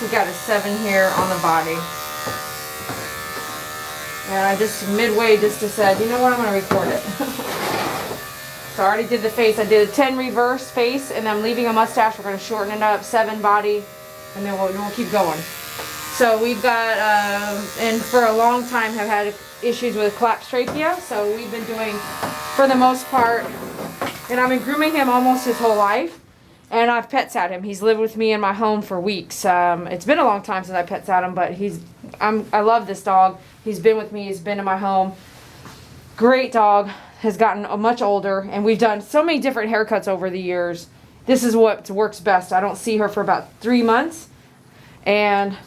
We got a 7 here on the body. And I just midway just said, you know what, I'm going to record it. So I already did the face. I did a 10 reverse face, and I'm leaving a mustache. We're going to shorten it up, 7 body, and then we'll keep going. So we've got, and for a long time have had issues with collapsed trachea. So we've been doing, for the most part, and I've been grooming him almost his whole life. And I've pet sat him. He's lived with me in my home for weeks. It's been a long time since I pet sat him, but I love this dog. He's been with me. He's been in my home. Great dog. Has gotten much older, and we've done so many different haircuts over the years. This is what works best. I don't see her for about 3 months. And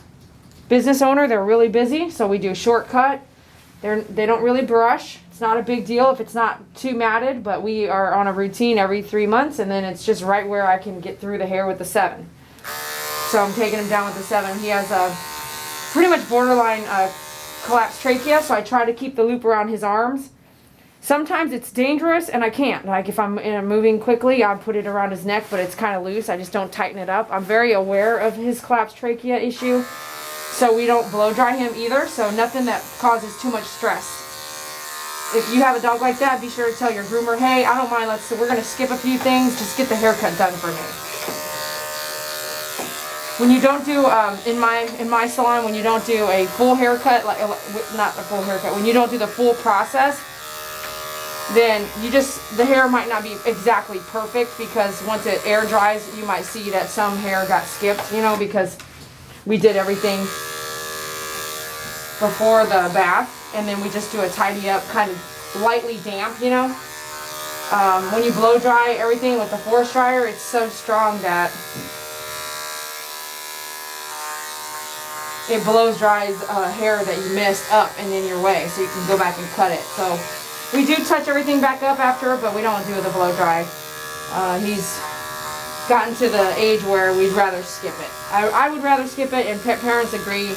business owner, they're really busy, so we do shortcut. They don't really brush. It's not a big deal if it's not too matted, but we are on a routine every 3 months, and then it's just right where I can get through the hair with the 7. So I'm taking him down with the 7. He has a pretty much borderline collapsed trachea, so I try to keep the loop around his arms. Sometimes it's dangerous and I can't. Like if I'm moving quickly, I put it around his neck, but it's kind of loose. I just don't tighten it up. I'm very aware of his collapsed trachea issue, so we don't blow dry him either, so nothing that causes too much stress. If you have a dog like that, be sure to tell your groomer, hey, I don't mind, we're going to skip a few things, just get the haircut done for me. When you don't do, in my salon, when you don't do a full haircut, not a full haircut, when you don't do the full process, then the hair might not be exactly perfect, because once it air dries, you might see that some hair got skipped, because we did everything before the bath, and then we just do a tidy up, kind of lightly damp, When you blow dry everything with the force dryer, it's so strong that it blows dries hair that you missed up and in your way, so you can go back and cut it. So we do touch everything back up after, but we don't do the blow dry. He's gotten to the age where we'd rather skip it. I would rather skip it, and pet parents agree.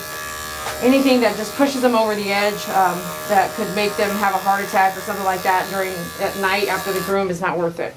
Anything that just pushes them over the edge, that could make them have a heart attack or something like that at night after the groom, is not worth it.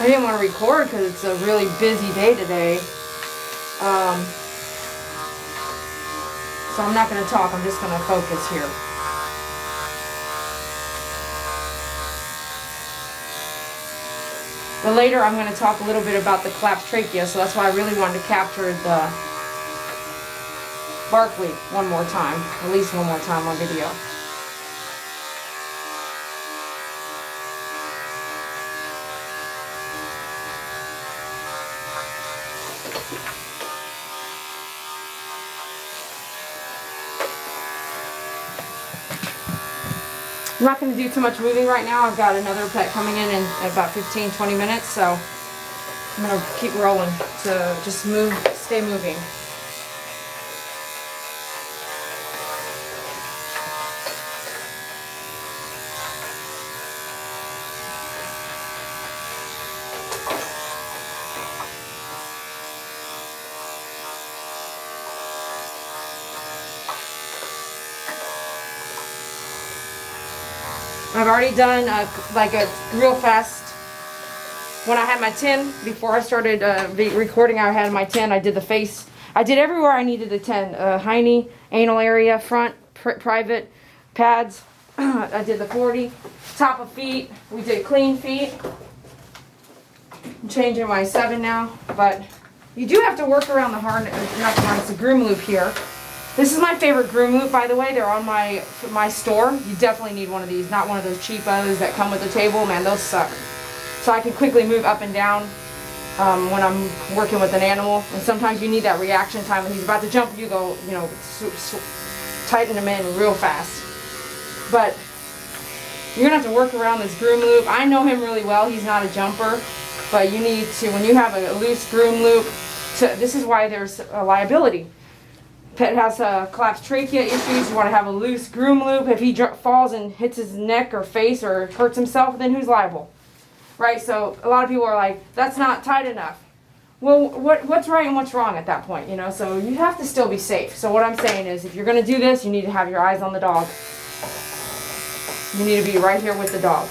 I didn't want to record because it's a really busy day today. So I'm not going to talk, I'm just going to focus here. But later I'm going to talk a little bit about the collapsed trachea, so that's why I really wanted to capture the Barkley one more time, at least one more time on video. I'm not going to do too much moving right now. I've got another pet coming in about 15-20 minutes, so I'm going to keep rolling to just stay moving. I've already done like a real fast, when I had my 10, before I started recording, I had my 10, I did the face, I did everywhere I needed a 10, hiney, anal area, front, private, pads, I did the 40, top of feet, we did clean feet. I'm changing my 7 now, but you do have to work around the harness, not the harness, the groom loop here. This is my favorite groom loop, by the way. They're on my store. You definitely need one of these, not one of those cheapos that come with the table. Man, those suck. So I can quickly move up and down when I'm working with an animal. And sometimes you need that reaction time. When he's about to jump, you go, tighten him in real fast. But you're going to have to work around this groom loop. I know him really well. He's not a jumper. But you need to, when you have a loose groom loop, this is why there's a liability. Pet has collapsed trachea issues, you want to have a loose groom loop. If he falls and hits his neck or face or hurts himself, then who's liable? Right? So a lot of people are like, that's not tight enough. Well, what's right and what's wrong at that point, you know? So you have to still be safe. So what I'm saying is, if you're going to do this, you need to have your eyes on the dog. You need to be right here with the dog.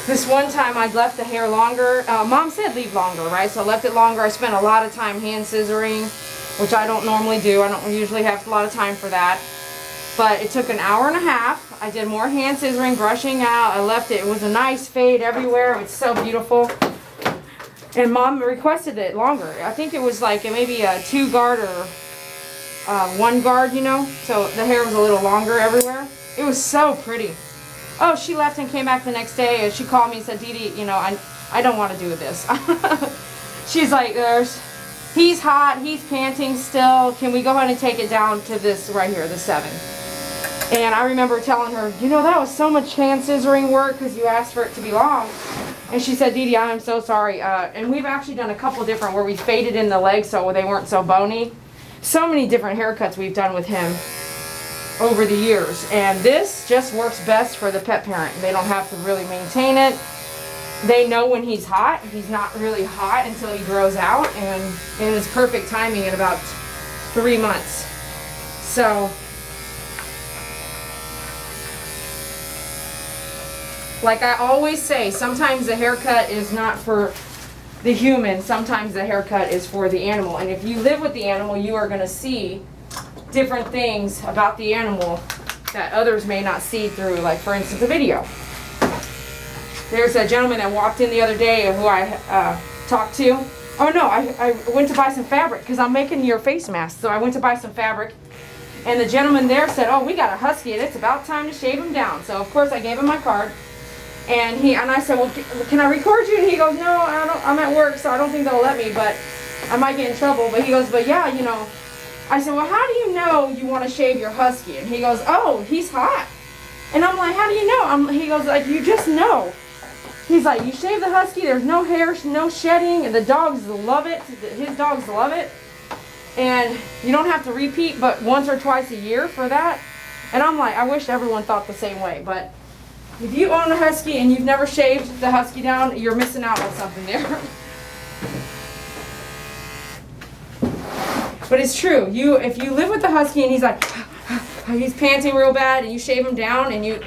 This one time I left the hair longer. Mom said leave longer, right? So I left it longer. I spent a lot of time hand scissoring, which I don't normally do. I don't usually have a lot of time for that. But it took an hour and a half. I did more hand scissoring, brushing out. I left it. It was a nice fade everywhere. It's so beautiful. And Mom requested it longer. I think it was like maybe a 2 guard or 1 guard, you know? So the hair was a little longer everywhere. It was so pretty. Oh, she left and came back the next day, and she called me and said, Dee Dee, you know, I don't want to do this. She's like, he's hot, he's panting still. Can we go ahead and take it down to this right here, the 7? And I remember telling her, you know, that was so much hand scissoring work because you asked for it to be long. And she said, Dee Dee, I'm so sorry. And we've actually done a couple different where we faded in the legs so they weren't so bony. So many different haircuts we've done with him over the years, and this just works best for the pet parent. They don't have to really maintain it. They know when he's hot. He's not really hot until he grows out, and it's perfect timing in about 3 months. So like I always say, sometimes the haircut is not for the human, sometimes the haircut is for the animal. And if you live with the animal, you are going to see different things about the animal that others may not see through, like for instance a video. There's a gentleman that walked in the other day who I talked to. Oh no, I went to buy some fabric because I'm making your face mask. So I went to buy some fabric, and the gentleman there said, oh, we got a husky and it's about time to shave him down. So of course I gave him my card, and I said, well, can I record you? And he goes, no, I'm at work, so I don't think they'll let me, but I might get in trouble. But he goes, but yeah, you know. I said, well, how do you know you want to shave your husky? And he goes, oh, he's hot. And I'm like, how do you know? He goes, like, you just know. He's like, you shave the husky, there's no hair, no shedding, and the dogs love it. His dogs love it. And you don't have to repeat but once or twice a year for that. And I'm like, I wish everyone thought the same way. But if you own a husky and you've never shaved the husky down, you're missing out on something there. But it's true. If you live with the husky and he's like, he's panting real bad, and you shave him down, and you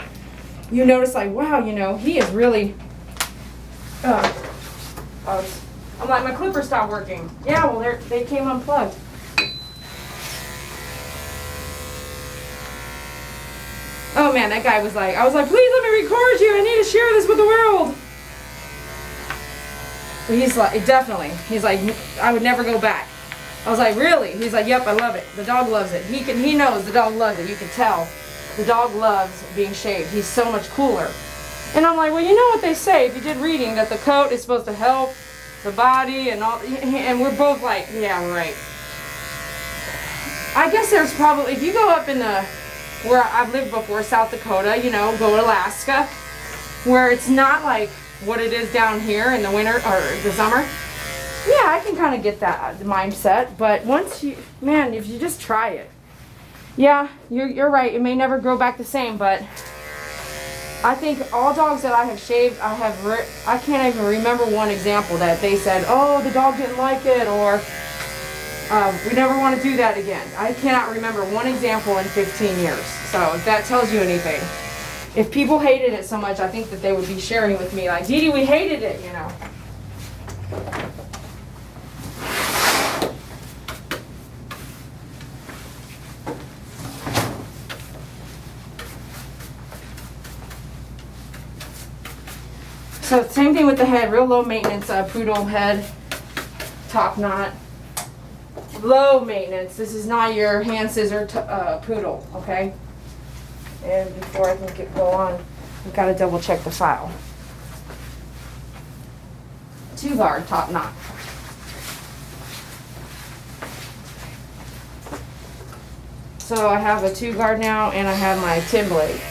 notice like, wow, you know, he is really. I'm like, my clipper stopped working. Yeah, well, they came unplugged. Oh man, that guy was like, I was like, please let me record you. I need to share this with the world. But he's like, definitely. He's like, I would never go back. I was like, really? He's like, yep, I love it. The dog loves it. He knows the dog loves it. You can tell. The dog loves being shaved. He's so much cooler. And I'm like, well, you know what they say, if you did reading, that the coat is supposed to help the body and all, and we're both like, yeah, right. I guess there's probably, if you go up in where I've lived before, South Dakota, you know, go to Alaska, where it's not like what it is down here in the winter or the summer. Yeah, I can kind of get that mindset, but once you, man, if you just try it. Yeah, you're right, it may never grow back the same, but I think all dogs that I have shaved, I can't even remember one example that they said, oh, the dog didn't like it, or we never want to do that again. I cannot remember one example in 15 years, so if that tells you anything. If people hated it so much, I think that they would be sharing with me, like, Dee Dee, we hated it, you know. So same thing with the head, real low maintenance poodle head, top knot. low maintenance. This is not your hand scissor poodle, okay? And before I can go on, we've got to double check the file. 2-guard top knot. So I have a 2-guard now, and I have my 10 blade.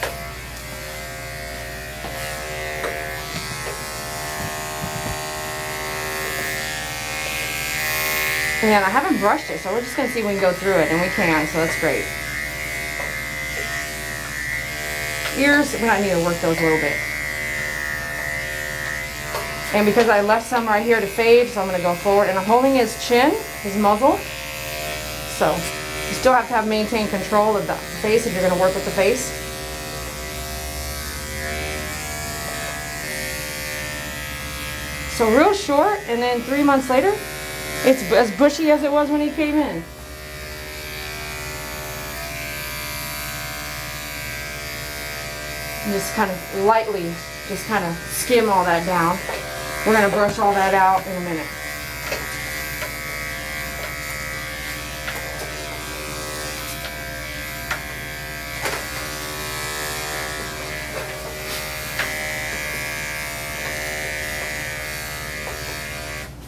And I haven't brushed it, so we're just going to see if we can go through it, and we can, so that's great. Ears, we might need to work those a little bit. And because I left some right here to fade, so I'm going to go forward, and I'm holding his chin, his muzzle. So you still have to maintain control of the face if you're going to work with the face. So real short, and then 3 months later, it's as bushy as it was when he came in. And just kind of lightly, just kind of skim all that down. We're going to brush all that out in a minute.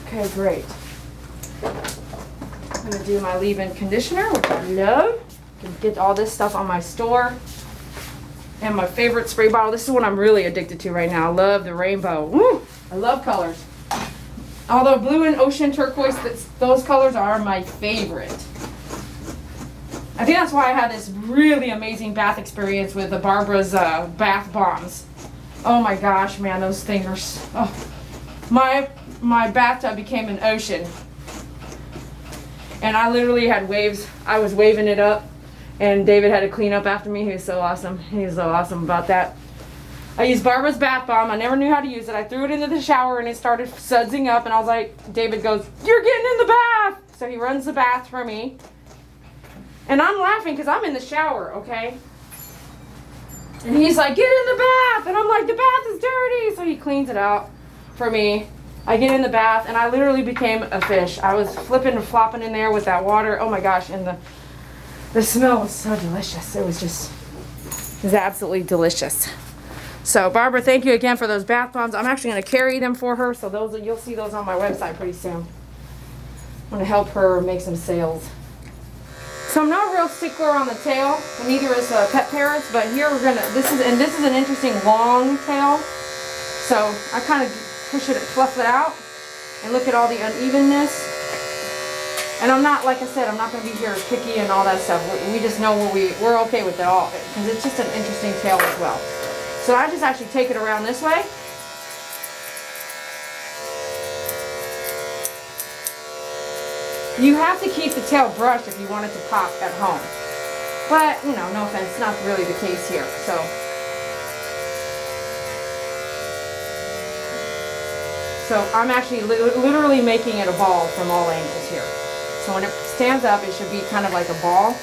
Okay, great. I'm going to do my leave-in conditioner, which I love. You can get all this stuff on my store. And my favorite spray bottle. This is what I'm really addicted to right now. I love the rainbow. Woo! I love colors. Although blue and ocean turquoise, those colors are my favorite. I think that's why I had this really amazing bath experience with the Barbara's bath bombs. Oh my gosh, man, those things are... Oh. My bathtub became an ocean. And I literally had waves. I was waving it up. And David had to clean up after me. He was so awesome. He was so awesome about that. I used Barbara's bath bomb. I never knew how to use it. I threw it into the shower and it started sudsing up. And I was like, David goes, "You're getting in the bath." So he runs the bath for me. And I'm laughing because I'm in the shower, okay? And he's like, "Get in the bath." And I'm like, "The bath is dirty." So he cleans it out for me. I get in the bath and I literally became a fish. I was flipping and flopping in there with that water. Oh my gosh. And the smell was so delicious. It was absolutely delicious. So Barbara, thank you again for those bath bombs. I'm actually going to carry them for her. So you'll see those on my website pretty soon. I'm going to help her make some sales. So I'm not a real stickler on the tail, and neither is Pet Parents, but here this is an interesting long tail. So I kind of push it, fluff it out, and look at all the unevenness. And I'm not, like I said, I'm not going to be here picky and all that stuff. We just know we're okay with it all, because it's just an interesting tail as well. So I just actually take it around this way. You have to keep the tail brushed if you want it to pop at home. But, you know, no offense, not really the case here. So I'm actually literally making it a ball from all angles here. So when it stands up, it should be kind of like a ball.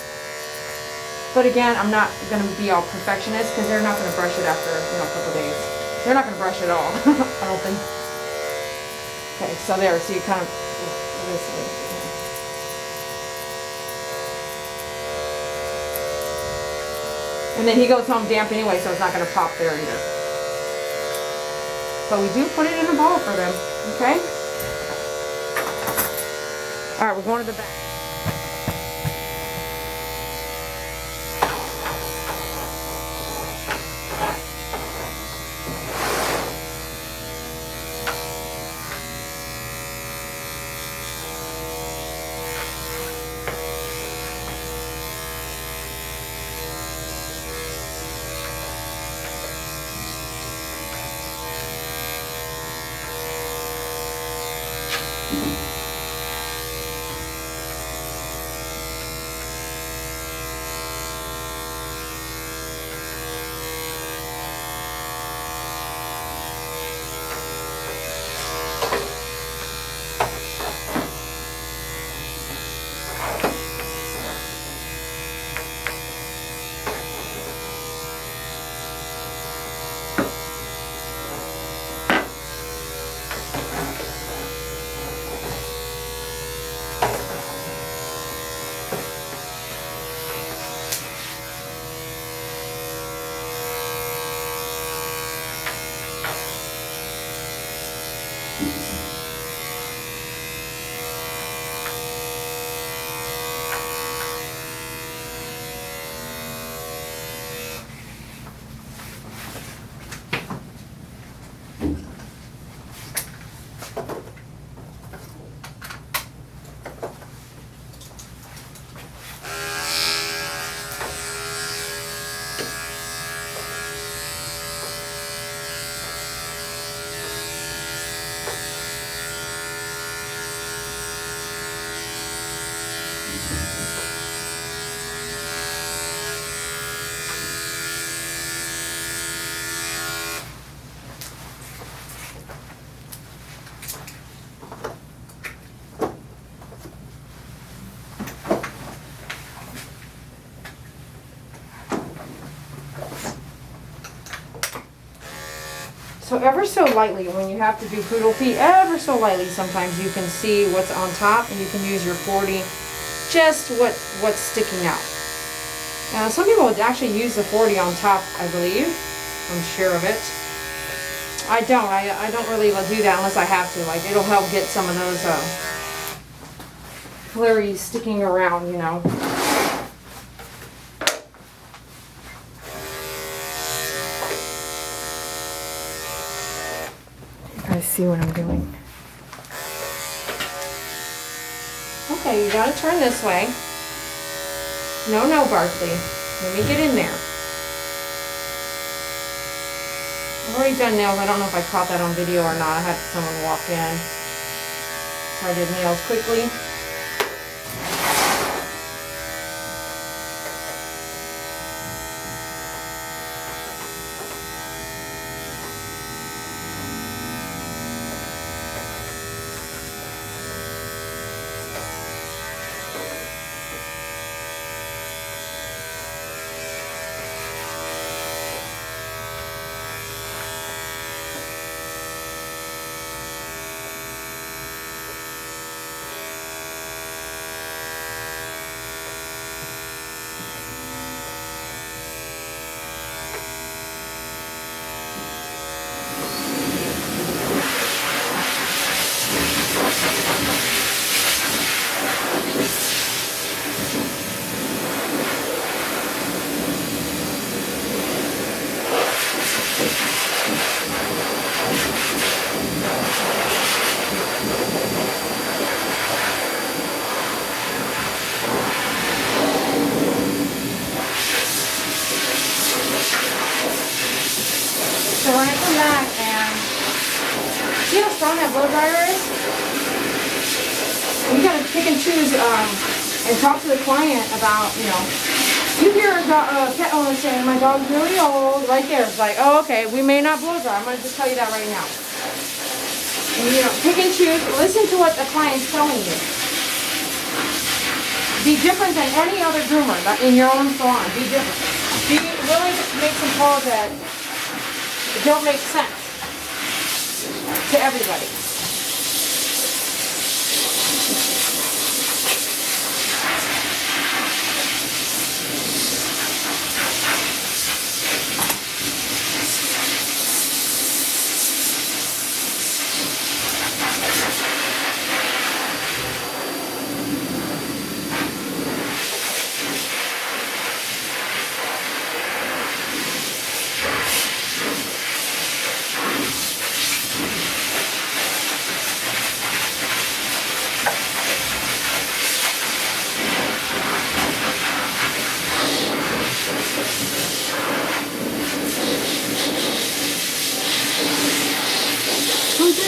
But again, I'm not going to be all perfectionist because they're not going to brush it after, a couple days. They're not going to brush it all, I don't think. Okay, so there, so you kind of, this way. And then he goes home damp anyway, so it's not going to pop there either. But we do put it in a ball for them, okay? All right, we're going to the back. So ever so lightly, when you have to do poodle feet, ever so lightly, sometimes you can see what's on top, and you can use your 40, just what's sticking out. Now, some people would actually use the 40 on top, I believe. I'm sure of it. I don't really do that unless I have to. Like, it'll help get some of those flurries sticking around, you know. I see what I'm doing. Okay, you gotta turn this way. No, Barkley. Let me get in there. I've already done nails. I don't know if I caught that on video or not. I had someone walk in. So I did nails quickly. So when I come back and see how strong that blow dryer is? You gotta pick and choose and talk to the client about, you know, you hear a pet owner saying, my dog's really old, right there. It's like, oh, okay, we may not blow dry. I'm gonna just tell you that right now. And, you know, pick and choose, listen to what the client's telling you. Be different than any other groomer in your own salon. Be different. Be willing to make some calls that don't make sense to everybody.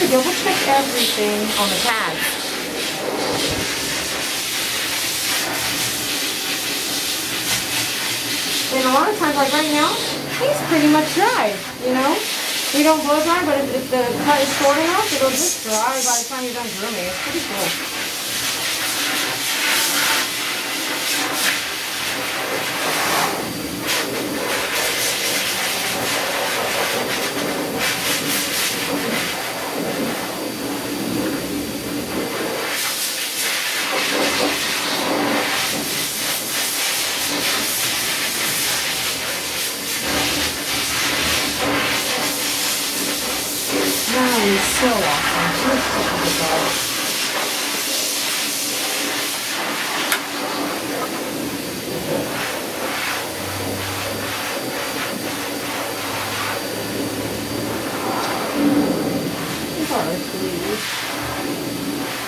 Double check everything on the pads. And a lot of times, like right now, he's pretty much dry, you know? We don't blow dry, but if the cut is short enough, it'll just dry by the time you're done grooming. It's pretty cool. He's so awesome. He's such a good dog. He's alright, please.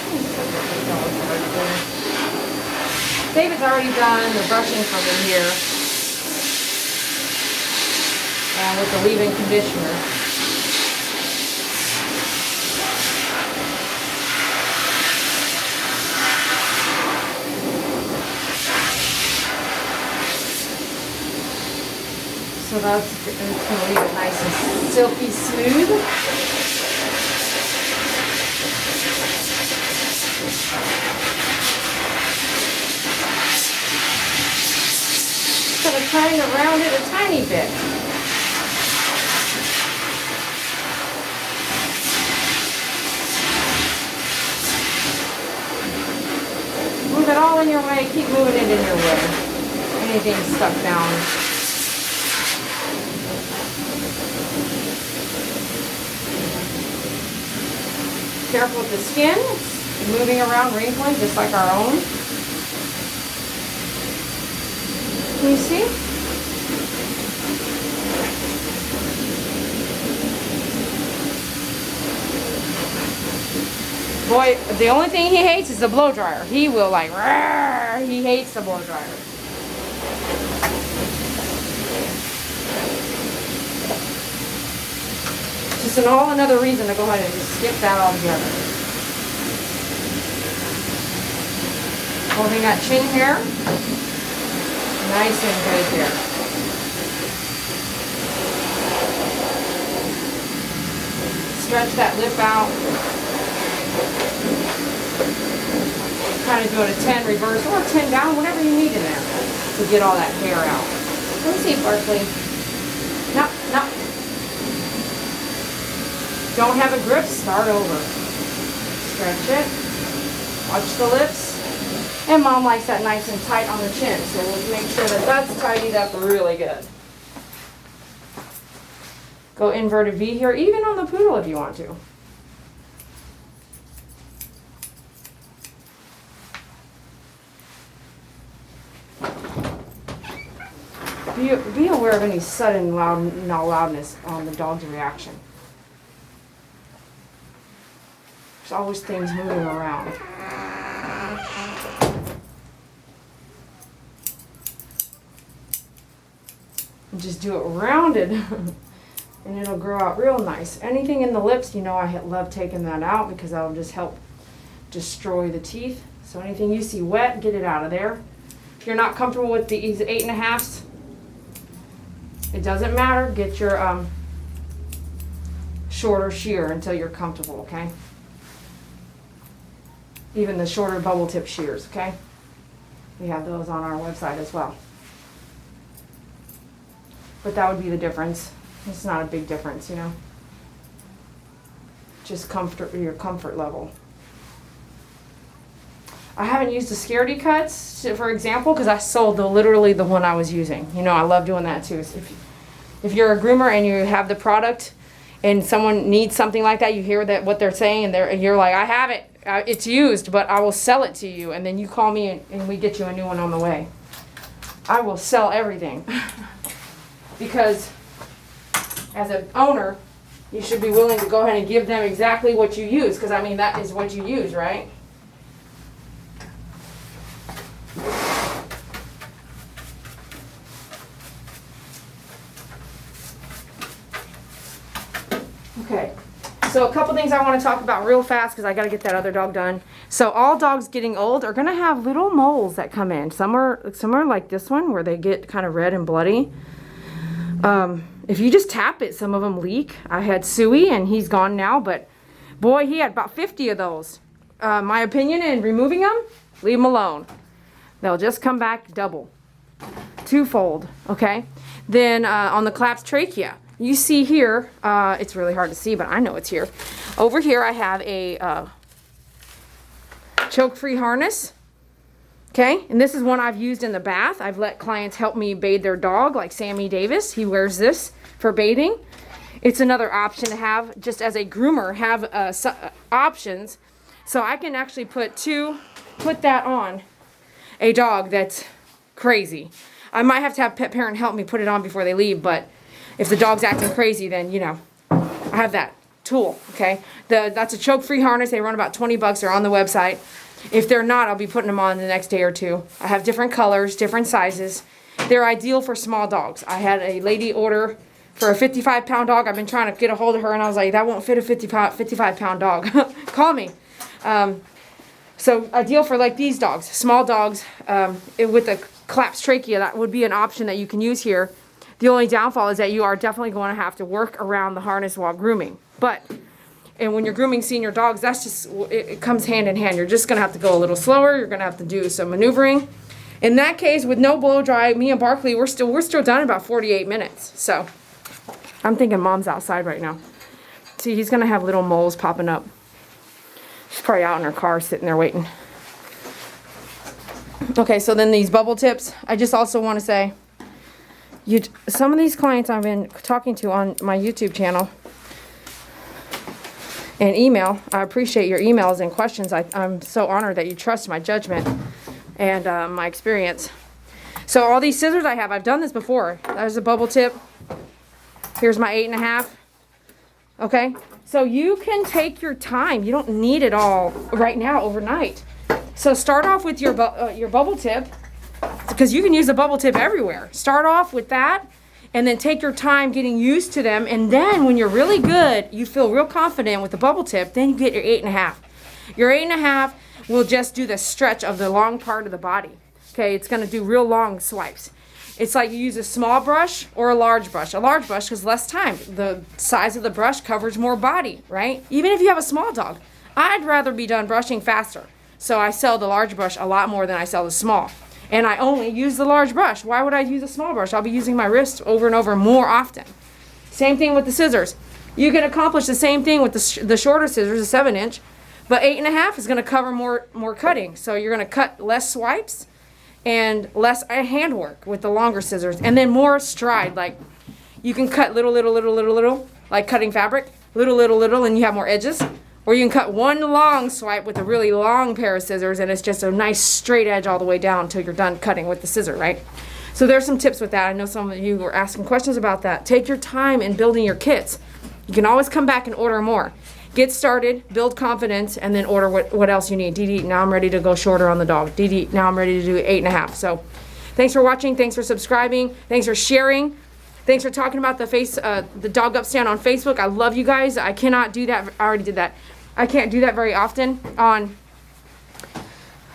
He's such a good dog right there. David's already done the brushing from in here. And with the leave-in conditioner. So that's going to leave it nice and silky smooth. Just going to kind of round it a tiny bit. Move it all in your way. Keep moving it in your way. Anything stuck down. Careful with the skin. It's moving around, wrinkling, just like our own. Can you see? Boy, the only thing he hates is the blow dryer. He will like, rawr, he hates the blow dryer. Just another reason to go ahead and just skip that altogether. Holding that chin hair nice and good here. Stretch that lip out. Kind of doing a 10 reverse or 10 down, whatever you need in there to get all that hair out. Let me see, Barkley. No, no. Don't have a grip, start over. Stretch it. Watch the lips. And Mom likes that nice and tight on the chin, so we'll make sure that that's tidied up really good. Go inverted V here, even on the poodle if you want to. Be aware of any sudden loudness on the dog's reaction. There's always things moving around. And just do it rounded and it'll grow out real nice. Anything in the lips, you know I love taking that out because that'll just help destroy the teeth. So anything you see wet, get it out of there. If you're not comfortable with these 8.5s, it doesn't matter. Get your shorter shear until you're comfortable, okay? Even the shorter bubble tip shears, okay? We have those on our website as well. But that would be the difference. It's not a big difference, you know? Just your comfort level. I haven't used the scaredy cuts, for example, because I sold literally the one I was using. You know, I love doing that too. So if you're a groomer and you have the product and someone needs something like that, you hear that what they're saying and you're like, I have it, it's used, but I will sell it to you. And then you call me and we get you a new one on the way. I will sell everything. Because as an owner, you should be willing to go ahead and give them exactly what you use. Because I mean, that is what you use, right? Okay, so a couple things I want to talk about real fast because I got to get that other dog done. So all dogs getting old are going to have little moles that come in. Some are like this one where they get kind of red and bloody. If you just tap it, some of them leak. I had Suey and he's gone now, but boy, he had about 50 of those. My opinion in removing them, leave them alone. They'll just come back double, twofold, okay? Then on the collapsed trachea, you see here, it's really hard to see, but I know it's here. Over here I have a choke-free harness. Okay, and this is one I've used in the bath. I've let clients help me bathe their dog, like Sammy Davis. He wears this for bathing. It's another option to have, just as a groomer, have options. So I can actually put that on a dog that's crazy. I might have to have pet parent help me put it on before they leave, but if the dog's acting crazy, then, you know, I have that tool, okay? That's a choke-free harness. They run about 20 bucks. They're on the website. If they're not, I'll be putting them on the next day or two. I have different colors, different sizes. They're ideal for small dogs. I had a lady order for a 55-pound dog. I've been trying to get a hold of her, and I was like, that won't fit a 55-pound dog. Call me. So ideal for like these dogs, small dogs with a collapsed trachea. That would be an option that you can use here. The only downfall is that you are definitely going to have to work around the harness while grooming. And when you're grooming senior dogs, that's just, it comes hand in hand. You're just going to have to go a little slower. You're going to have to do some maneuvering. In that case, with no blow dry, me and Barkley, we're still done in about 48 minutes. So I'm thinking Mom's outside right now. See, he's going to have little moles popping up. She's probably out in her car sitting there waiting. Okay, so then these bubble tips. I just also want to say, some of these clients I've been talking to on my YouTube channel and email, I appreciate your emails and questions. I'm so honored that you trust my judgment and my experience. So all these scissors I have, I've done this before. There's a bubble tip. Here's my 8.5. Okay, so you can take your time. You don't need it all right now overnight. So start off with your bubble tip, because you can use a bubble tip everywhere. Start off with that, and then take your time getting used to them. And then when you're really good, you feel real confident with the bubble tip, then you get your 8.5. Your 8.5 will just do the stretch of the long part of the body. Okay, it's going to do real long swipes. It's like you use a small brush or a large brush. A large brush because less time. The size of the brush covers more body, right? Even if you have a small dog. I'd rather be done brushing faster. So I sell the large brush a lot more than I sell the small. And I only use the large brush. Why would I use a small brush? I'll be using my wrist over and over more often. Same thing with the scissors. You can accomplish the same thing with the shorter scissors, a 7-inch. But 8.5 is going to cover more cutting. So you're going to cut less swipes and less handwork with the longer scissors, and then more stride. Like you can cut little, like cutting fabric, little, and you have more edges. Or you can cut one long swipe with a really long pair of scissors, and it's just a nice straight edge all the way down until you're done cutting with the scissor, right? So there's some tips with that. I know some of you were asking questions about that. Take your time in building your kits. You can always come back and order more. Get started, build confidence, and then order what else you need. Dee, now I'm ready to go shorter on the dog. Dee, now I'm ready to do 8.5. So thanks for watching. Thanks for subscribing. Thanks for sharing. Thanks for talking about the dog upstand on Facebook. I love you guys. I cannot do that. I already did that. I can't do that very often on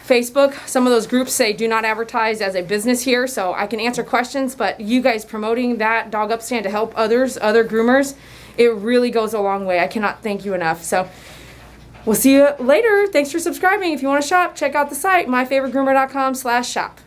Facebook. Some of those groups say do not advertise as a business here, so I can answer questions, but you guys promoting that dog upstand to help other groomers, it really goes a long way. I cannot thank you enough. So we'll see you later. Thanks for subscribing. If you want to shop, check out the site, myfavoritegroomer.com/shop.